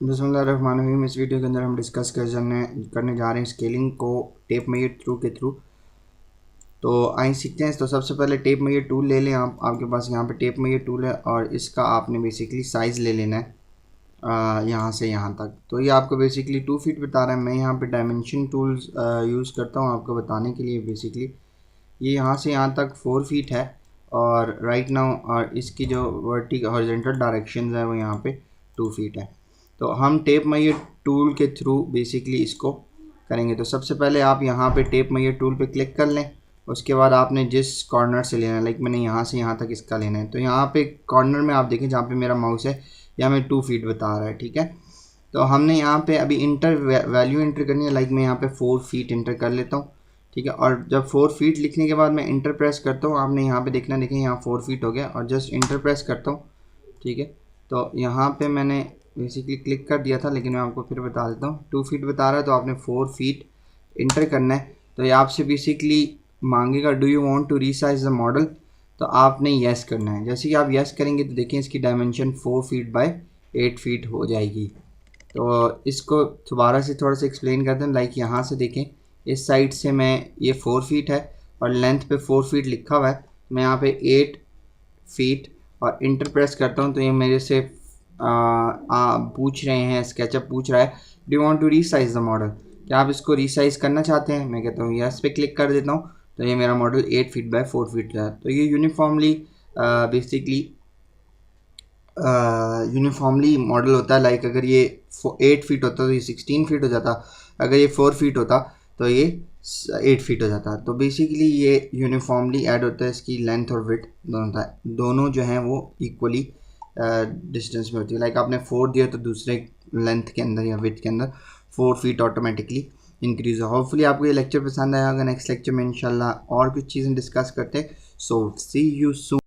बिस्मिल्लाहिर्रहमानिर्रहीम। इस वीडियो के अंदर हम डिस्कस करने जा रहे हैं स्केलिंग को टेप मेजर टूल के थ्रू। तो आइए सीखते हैं। तो सबसे पहले टेप मेजर टूल ले लें आप। आपके पास यहाँ पे टेप मेजर टूल है और इसका आपने बेसिकली साइज़ ले लेना है यहाँ से यहाँ तक। तो ये आपको बेसिकली 2 फीट बता रहा है। मैं यहाँ पे डायमेंशन टूल्स यूज़ करता हूँ आपको बताने के लिए। बेसिकली ये यहाँ से यहाँ तक 4 फीट है और राइट नाउ और इसकी जो वर्टिकल हॉरिजॉन्टल डायरेक्शन है वो यहाँ पे 2 फीट है। तो हम टेप मेजर टूल के थ्रू बेसिकली इसको करेंगे। तो सबसे पहले आप यहाँ पे टेप मेजर टूल पे क्लिक कर लें। उसके बाद आपने जिस कॉर्नर से लेना है, लाइक मैंने यहाँ से यहाँ तक इसका लेना है, तो यहाँ पे कॉर्नर में आप देखें जहाँ पे मेरा माउस है यहाँ में 2 फीट बता रहा है, ठीक है। तो हमने यहाँ पे अभी वैल्यू इंटर करनी है। लाइक मैं यहाँ पे 4 फीट इंटर कर लेता हूँ, ठीक है। और जब 4 फीट लिखने के बाद मैं इंटर प्रेस करता हूँ, आपने यहाँ पे देखना, देखें यहाँ 4 फीट हो गया और जस्ट इंटर प्रेस करता हूँ, ठीक है। तो यहाँ पे मैंने बेसिकली क्लिक कर दिया था, लेकिन मैं आपको फिर बता देता हूँ। 2 फीट बता रहा है तो आपने 4 फीट इंटर करना है। तो ये आपसे बेसिकली मांगेगा do you want to resize the model, तो आपने येस करना है। जैसे कि आप येस करेंगे तो देखिए इसकी डायमेंशन 4 फीट बाय 8 फीट हो जाएगी। तो इसको दोबारा से थोड़ा सा एक्सप्लेन करते हैं। लाइक यहाँ से देखें इस साइड से मैं ये 4 फीट है और लेंथ पे 4 फीट लिखा हुआ है। मैं यहाँ पे 8 फीट और इंटर प्रेस करता हूँ तो ये मेरे से पूछ रहे हैं, स्केचअप पूछ रहा है do want to resize the model, क्या आप इसको रीसाइज करना चाहते हैं। मैं कहता हूँ यस पे क्लिक कर देता हूँ। तो ये मेरा मॉडल 8 फीट बाय 4 फीट है। तो ये यूनिफॉर्मली मॉडल होता है। लाइक अगर ये 8 फीट होता तो ये 16 फीट हो जाता, अगर ये 4 फीट होता तो ये 8 फीट हो जाता। तो बेसिकली ये यूनिफॉर्मली ऐड होता है, इसकी लेंथ और विड्थ दोनों जो हैं वो इक्वली डिस्टेंस में होती है। लाइक आपने 4 दिया तो दूसरे लेंथ के अंदर या विड्थ के अंदर 4 फीट ऑटोमेटिकली इंक्रीज हो। होपफुली आपको ये लेक्चर पसंद आया होगा। नेक्स्ट लेक्चर में इंशाल्लाह और कुछ चीज़ें डिस्कस करते हैं। सो सी यू सून।